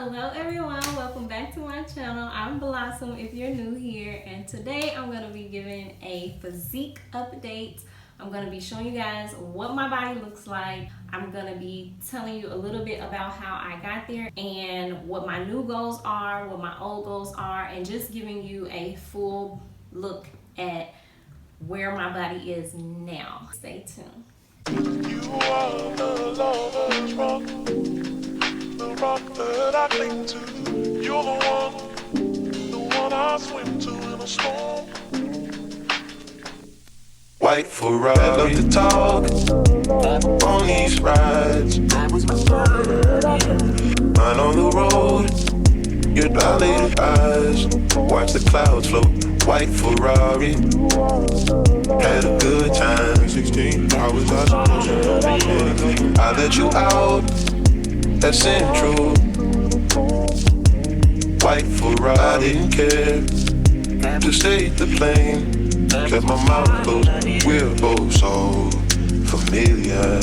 Hello everyone, welcome back to my channel. I'm Blossom if you're new here, and today I'm going to be giving a physique update. I'm going to be showing you guys what my body looks like. I'm going to be telling you a little bit about how I got there and what my new goals are, what my old goals are, and just giving you a full look at where my body is now. Stay tuned. You are the lover's rock, the rock that I cling to. You're the one I swim to in a storm. White Ferrari, I love to talk on these rides. Mine on the road, your dilated eyes. Watch the clouds float. White Ferrari, had a good time. 16 hours I let you out at Central. White Ferrari, I didn't care to stay the plane. Kept my mouth closed, we're both so familiar.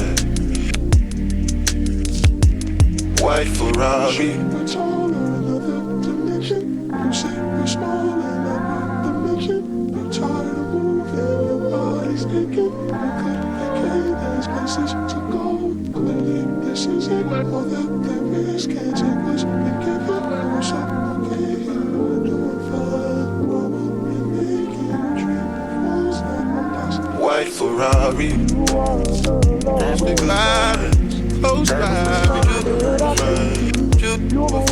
White Ferrari. We're taller in another dimension. You say we're small in another dimension. You're tired of moving, your body's aching. You could vacate, there's places to go. Clearly this is it, all that there is. Can't take much to give it. We're so okay, we're doing fine. Mama, you're making a dream. White Ferrari, close by,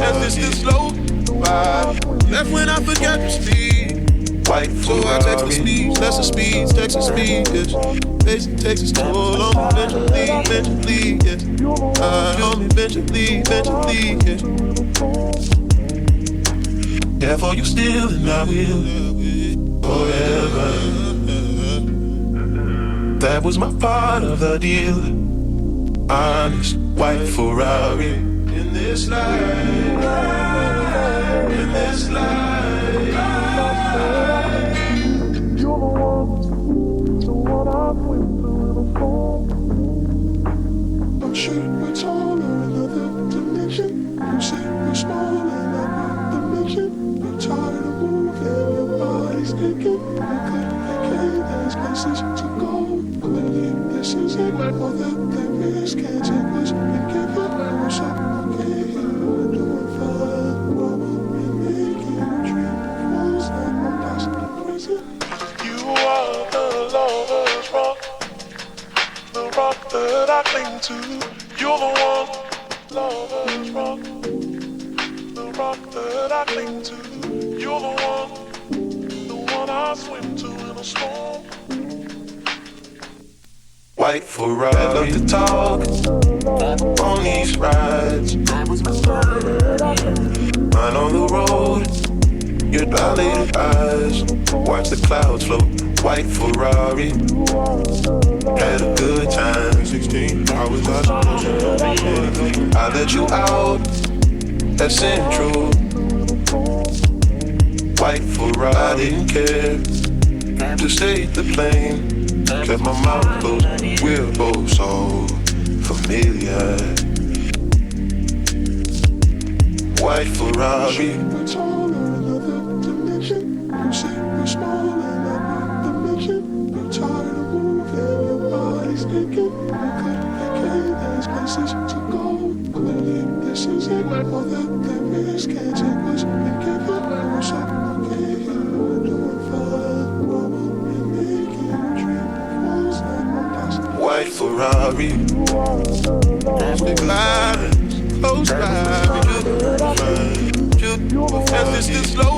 and this is slow vibe. That's when I forgot to speed. White Ferrari, so I text the speeds, lesser speeds, Texas speed, yes. Basic Texas toll on me eventually, yes. On me eventually, yes. Yeah, for you still and I will forever. That was my part of the deal. Honest, white Ferrari. In this life, in this life, you're the one I swim through in a storm. I'm sure we're taller in another dimension. You say we're small in another dimension. You're tired of moving, your body's aching. You could vacate, there's places to go. Clearly this is it, all that there is. Can't take much to give it. We're so okay, we're doing fine. Mama, you're making a dream. Almost like my past crazy. You are the lover's rock, the rock that I cling to. You're the one, lover's rock, the rock that I cling to. You're the one I swim to in a storm. White Ferrari, I love to talk on these rides. Mine on the road, your dilated eyes. Watch the clouds float. White Ferrari, had a good time. 16 hours I let you out at Central. White Ferrari, I didn't care to stay the plane. Kept my mouth closed, we're both so familiar. White Ferrari. We're taller in another dimension. You say we're small in another dimension. You're tired of moving, your body's aching. You could vacate, there's places to go. Clearly this is it, all that there is. Can't take much to give it. We're so okay, we're doing fine. Mama, you're making a dream. White Ferrari, close by, and this is slow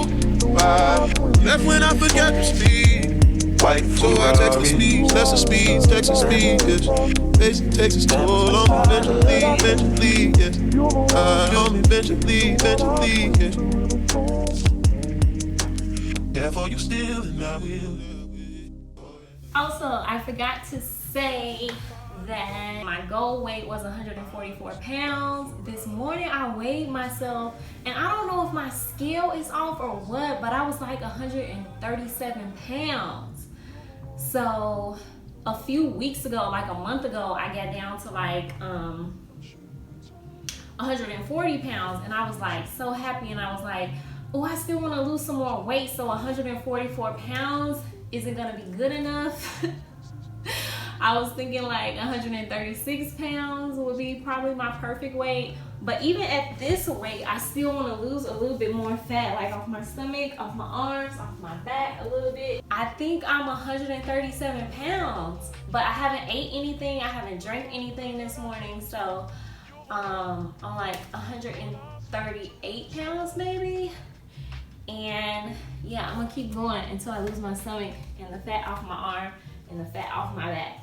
vibe. That's when I forgot to speed. White Ferrari, so I text the speeds, lesser speeds, Texas speed, yes. Basic Texas toll on me eventually, yes. On me eventually, yes. Yeah, for you still and I will. Also, I forgot to say that my goal weight was 144 pounds. This morning I weighed myself, and I don't know if my scale is off or what, but I was like 137 pounds. So a few weeks ago, like a month ago, I got down to like 140 pounds, and I was like so happy, and I was like, oh, I still want to lose some more weight, so 144 pounds isn't gonna be good enough. I was thinking like 136 pounds would be probably my perfect weight. But even at this weight, I still want to lose a little bit more fat, like off my stomach, off my arms, off my back a little bit. I think I'm 137 pounds, but I haven't ate anything. I haven't drank anything this morning. So I'm like 138 pounds maybe. And yeah, I'm gonna keep going until I lose my stomach and the fat off my arm and the fat off my back.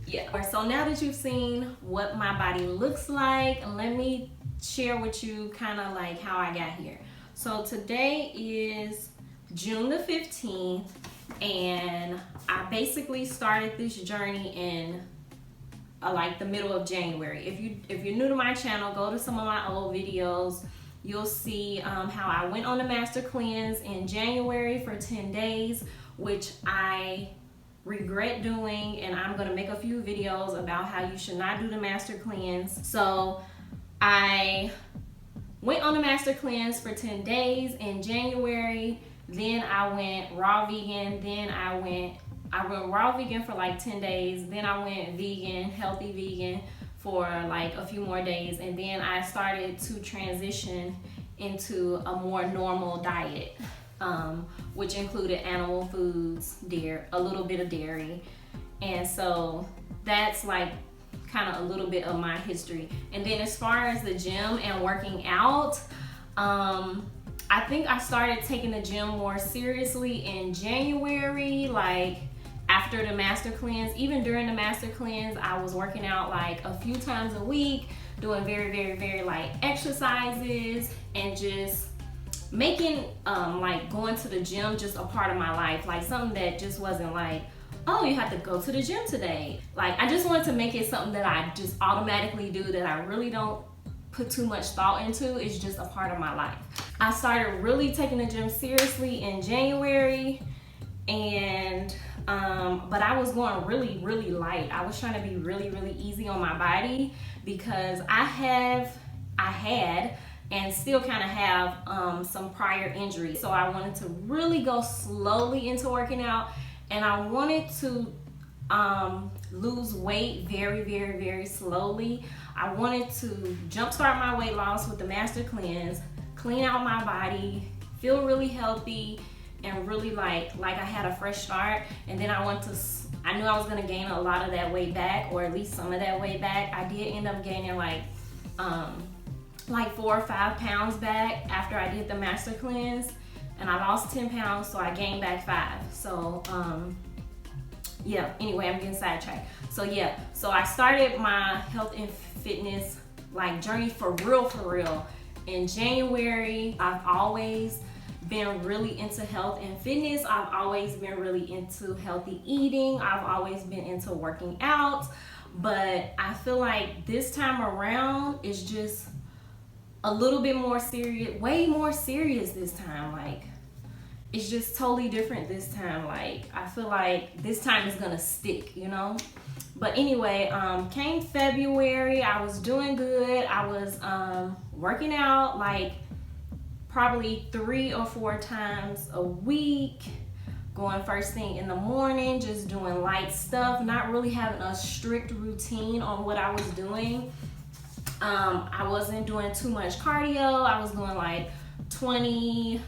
Yeah, so now that you've seen what my body looks like, let me share with you kind of like how I got here. So today is June the 15th, and I basically started this journey in like the middle of January. If you're new to my channel, go to some of my old videos. You'll see how I went on the master cleanse in January for 10 days, which I regret doing, and I'm gonna make a few videos about how you should not do the master cleanse. So I went on the master cleanse for 10 days in January. Then I went raw vegan. Then I went raw vegan for like 10 days. Then I went vegan, healthy vegan for like a few more days. And then I started to transition into a more normal diet, which included animal foods, a little bit of dairy. And so that's like kind of a little bit of my history. And then as far as the gym and working out, I think I started taking the gym more seriously in January, like after the master cleanse. Even during the master cleanse, I was working out like a few times a week, doing very, very, very light exercises, and just making like going to the gym just a part of my life, like something that just wasn't like, oh, you have to go to the gym today. Like I just wanted to make it something that I just automatically do, that I really don't put too much thought into. It's just a part of my life. I started really taking the gym seriously in January, and but I was going really, really light. I was trying to be really, really easy on my body because I had and still kind of have some prior injuries. So I wanted to really go slowly into working out, and I wanted to lose weight very, very, very slowly. I wanted to jumpstart my weight loss with the master cleanse, clean out my body, feel really healthy, and really like I had a fresh start. And then I knew I was gonna gain a lot of that weight back, or at least some of that weight back. I did end up gaining like 4 or 5 pounds back after I did the master cleanse, and I lost 10 pounds, so I gained back 5. So yeah, anyway, I'm getting sidetracked. So yeah, so I started my health and fitness like journey for real in January. I've always been really into health and fitness. I've always been really into healthy eating. I've always been into working out, but I feel like this time around is just a little bit more serious, way more serious this time. Like it's just totally different this time. Like I feel like this time is gonna stick, you know? But anyway, came February, I was doing good. I was working out like probably 3 or 4 times a week, going first thing in the morning, just doing light stuff, not really having a strict routine on what I was doing. I wasn't doing too much cardio. I was doing like 20-30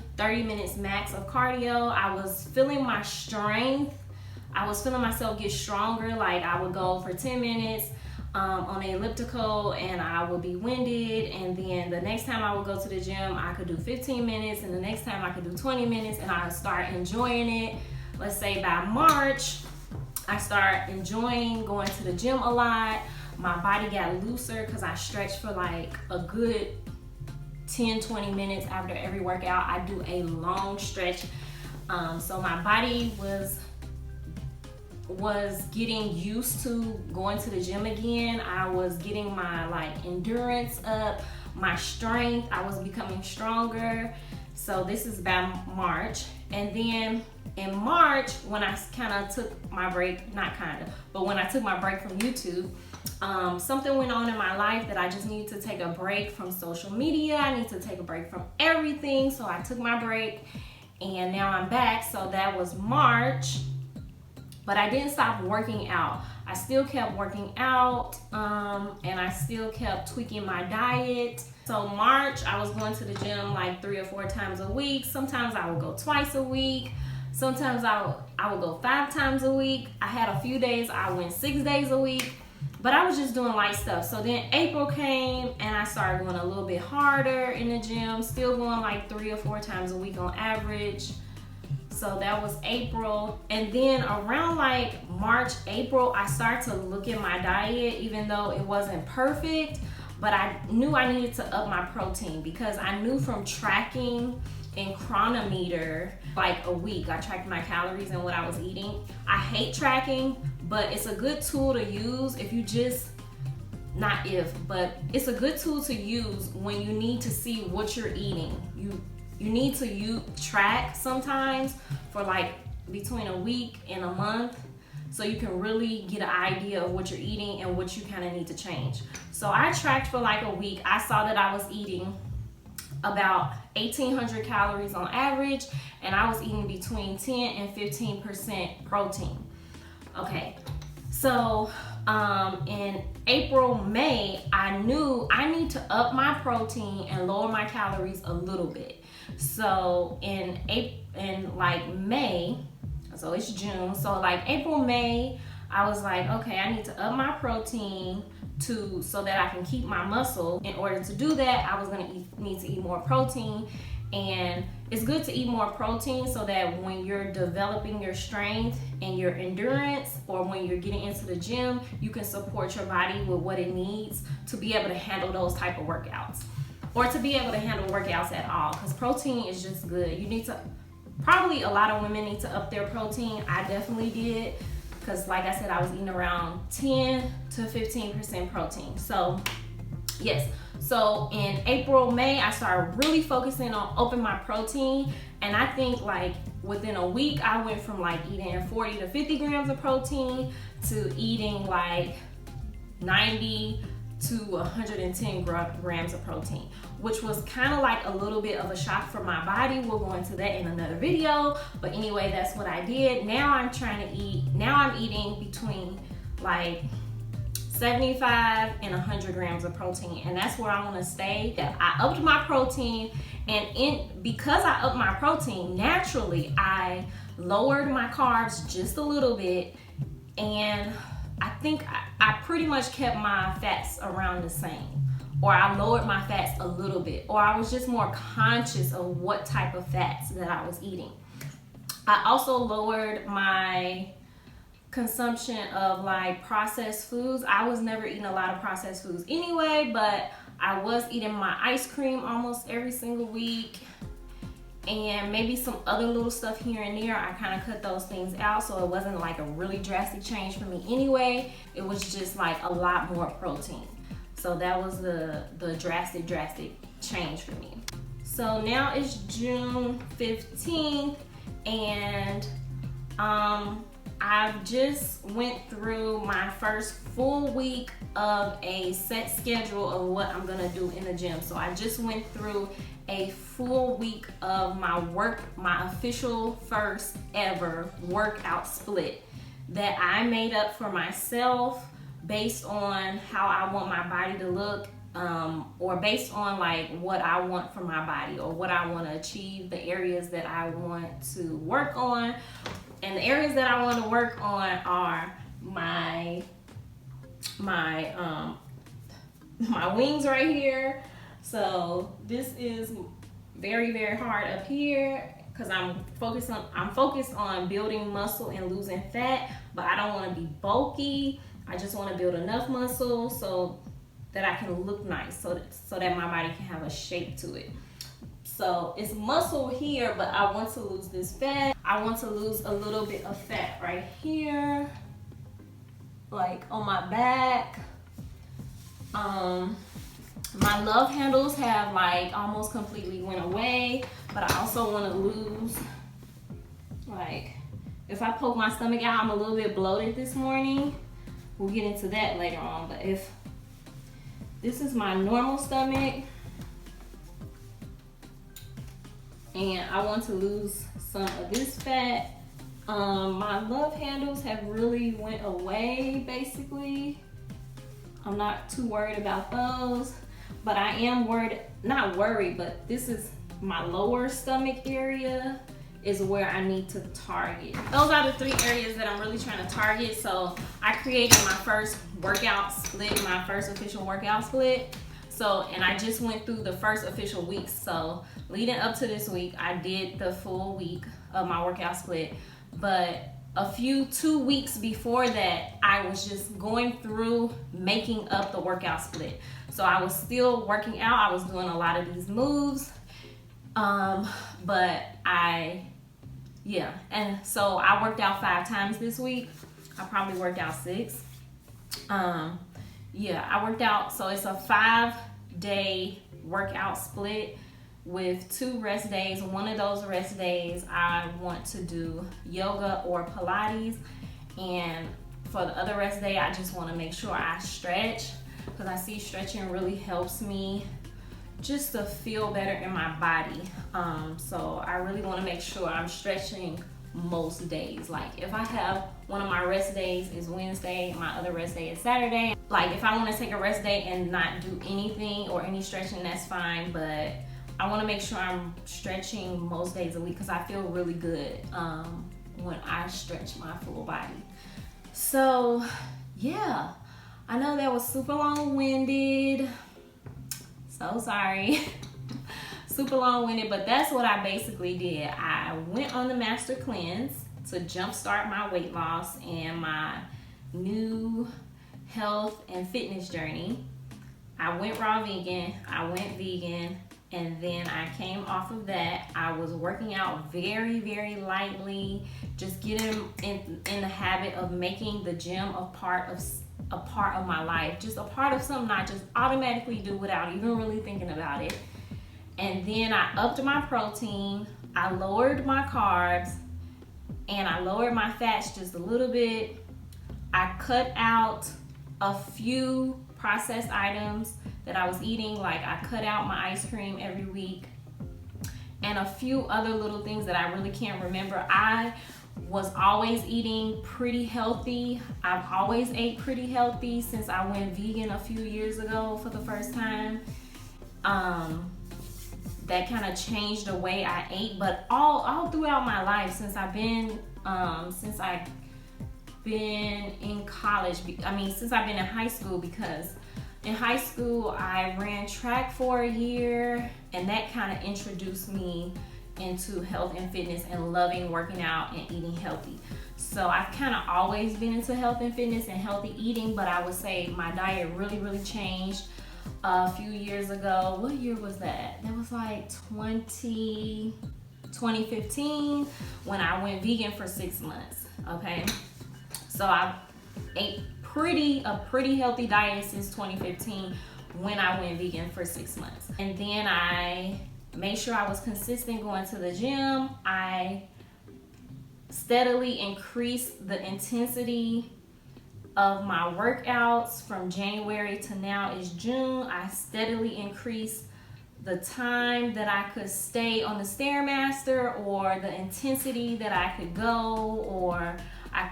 minutes max of cardio. I was feeling my strength. I was feeling myself get stronger. Like I would go for 10 minutes on the elliptical and I would be winded, and then the next time I would go to the gym I could do 15 minutes, and the next time I could do 20 minutes, and I would start enjoying it. Let's say by March I start enjoying going to the gym a lot. My body got looser because I stretched for like a good 10-20 minutes after every workout. I do a long stretch, so my body was getting used to going to the gym again. I was getting my like endurance up, my strength. I was becoming stronger. So this is about March. And then in March, when I kind of took my break, not kind of, but when I took my break from YouTube, something went on in my life that I just needed to take a break from social media. I need to take a break from everything. So I took my break and now I'm back. So that was March, but I didn't stop working out. I still kept working out, and I still kept tweaking my diet. So March, I was going to the gym like 3 or 4 times a week. Sometimes I would go twice a week. Sometimes I would go 5 times a week. I had a few days I went 6 days a week, but I was just doing light stuff. So then April came and I started going a little bit harder in the gym, still going like 3 or 4 times a week on average. So that was April. And then around like March, April, I started to look at my diet, even though it wasn't perfect, but I knew I needed to up my protein because I knew from tracking in Chronometer, like a week, I tracked my calories and what I was eating. I hate tracking, but it's a good tool to use if you just, not if, but it's a good tool to use when you need to see what you're eating. You need to track sometimes for like between a week and a month so you can really get an idea of what you're eating and what you kind of need to change. So I tracked for like a week. I saw that I was eating about 1,800 calories on average, and I was eating between 10 and 15% protein. Okay, so in April, May, I knew I need to up my protein and lower my calories a little bit. So in like May, so it's June, so like April, May, I was like, okay, I need to up my protein so that I can keep my muscle. In order to do that, I was gonna need to eat more protein. And it's good to eat more protein so that when you're developing your strength and your endurance, or when you're getting into the gym, you can support your body with what it needs to be able to handle those type of workouts, or to be able to handle workouts at all, because protein is just good. You need to, probably a lot of women need to up their protein. I definitely did, because like I said, I was eating around 10 to 15% protein. So yes, so in April, May, I started really focusing on upping my protein, and I think like within a week, I went from like eating 40 to 50 grams of protein to eating like 90 to 110 grams of protein, which was kind of like a little bit of a shock for my body. We'll go into that in another video, but anyway, that's what I did. Now I'm eating between like 75 and 100 grams of protein, and that's where I want to stay. I upped my protein, and because I upped my protein, naturally I lowered my carbs just a little bit, and I think I pretty much kept my fats around the same, or I lowered my fats a little bit, or I was just more conscious of what type of fats that I was eating. I also lowered my consumption of like processed foods. I was never eating a lot of processed foods anyway, but I was eating my ice cream almost every single week, and maybe some other little stuff here and there. I kind of cut those things out, so it wasn't like a really drastic change for me anyway. It was just like a lot more protein. So that was the drastic change for me. So now it's June 15th, and I've just went through my first full week of a set schedule of what I'm gonna do in the gym. So I just went through a full week of my official first ever workout split that I made up for myself based on how I want my body to look, or based on like what I want from my body, or what I want to achieve, the areas that I want to work on. And the areas that I want to work on are my wings right here. So this is very, very hard up here because I'm focused on building muscle and losing fat, but I don't want to be bulky. I just want to build enough muscle so that I can look nice, so that my body can have a shape to it. So it's muscle here, but I want to lose this fat. I want to lose a little bit of fat right here, like on my back. My love handles have like almost completely went away, but I also want to lose Like, if I poke my stomach out, I'm a little bit bloated this morning. We'll get into that later on. But if this is my normal stomach and I want to lose some of this fat, my love handles have really went away basically. I'm not too worried about those, but I am worried, not worried, but this is my lower stomach area is where I need to target. Those are the 3 areas that I'm really trying to target. So I created my first workout split, my first official workout split. So, and I just went through the first official week. So leading up to this week, I did the full week of my workout split. But 2 weeks before that, I was just going through making up the workout split. So I was still working out. I was doing a lot of these moves. But and so I worked out 5 times this week. I probably worked out 6. I worked out, so it's a 5-day workout split with 2 rest days. One of those rest days, I want to do yoga or Pilates. And for the other rest day, I just want to make sure I stretch, because I see stretching really helps me just to feel better in my body. So I really want to make sure I'm stretching most days. Like if I have one of my rest days is Wednesday, my other rest day is Saturday. Like if I want to take a rest day and not do anything or any stretching, that's fine. But I want to make sure I'm stretching most days a week, because I feel really good when I stretch my full body. So yeah, I know that was super long-winded. So sorry. Super long-winded, but that's what I basically did. I went on the Master Cleanse to jumpstart my weight loss and my new health and fitness journey. I went raw vegan, I went vegan, and then I came off of that. I was working out very, very lightly, just getting in the habit of making the gym a part of my life, just a part of something I just automatically do without even really thinking about it. And then I upped my protein, I lowered my carbs, and I lowered my fats just a little bit. I cut out a few processed items that I was eating, like I cut out my ice cream every week and a few other little things that I really can't remember. I was always eating pretty healthy. I've always ate pretty healthy since I went vegan a few years ago for the first time. That kind of changed the way I ate, but all throughout my life since I've been in college, since I've been in high school, because in high school I ran track for a year, and that kind of introduced me into health and fitness and loving working out and eating healthy. So I've kind of always been into health and fitness and healthy eating, but I would say my diet really changed a few years ago. What year was that? That was like 2015 when I went vegan for 6 months. Okay, so I ate a pretty healthy diet since 2015 when I went vegan for 6 months. And then I made sure I was consistent going to the gym. I steadily increased the intensity of my workouts from January to now is June. I steadily increased the time that I could stay on the Stairmaster, or the intensity that I could go, or I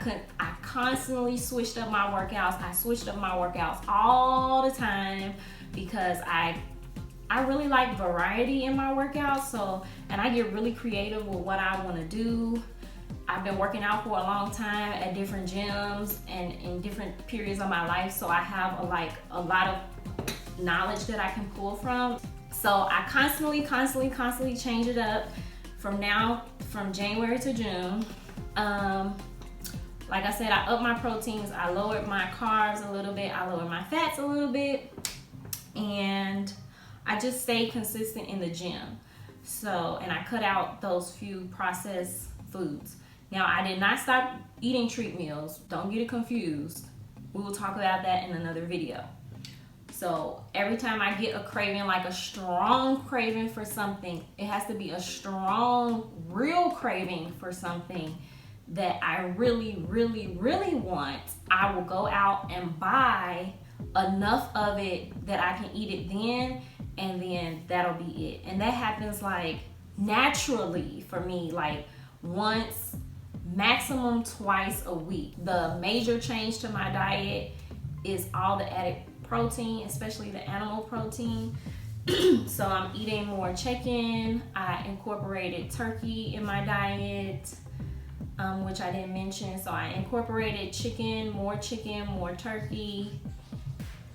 constantly switched up my workouts. I switched up my workouts all the time because I really like variety in my workouts. So, and I get really creative with what I want to do. I've been working out for a long time at different gyms and in different periods of my life, so I have a lot of knowledge that I can pull from. So I constantly change it up from January to June. Like I said, I upped my proteins, I lowered my carbs a little bit, I lowered my fats a little bit, and I just stayed consistent in the gym. So, and I cut out those few processed foods. Now, I did not stop eating treat meals. Don't get it confused. We will talk about that in another video. So every time I get a craving, like a strong craving for something, it has to be a strong, real craving for something that I really, really, really want. I will go out and buy enough of it that I can eat it then, and then that'll be it. And that happens like naturally for me, like once, maximum twice a week. The major change to my diet is all the added protein, especially the animal protein. So I'm eating more chicken. I incorporated turkey in my diet, which I didn't mention. So I incorporated chicken, more turkey,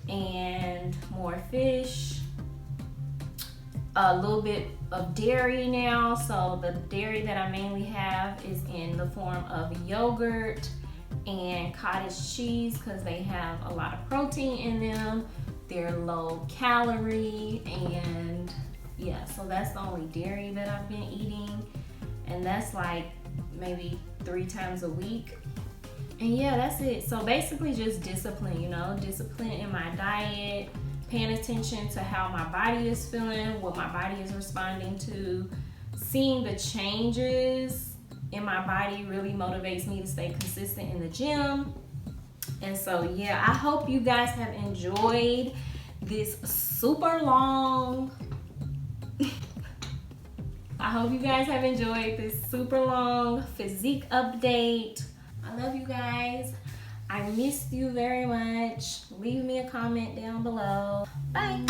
and more fish. A little bit of dairy now. So the dairy that I mainly have is in the form of yogurt and cottage cheese because they have a lot of protein in them. They're low calorie, and yeah, so that's the only dairy that I've been eating, and that's like maybe 3 times a week. And yeah, that's it. So basically just discipline, discipline in my diet, paying attention to how my body is feeling, what my body is responding to. Seeing the changes in my body really motivates me to stay consistent in the gym. And so yeah, I hope you guys have enjoyed this super long physique update. I love you guys. I missed you very much. Leave me a comment down below. Bye.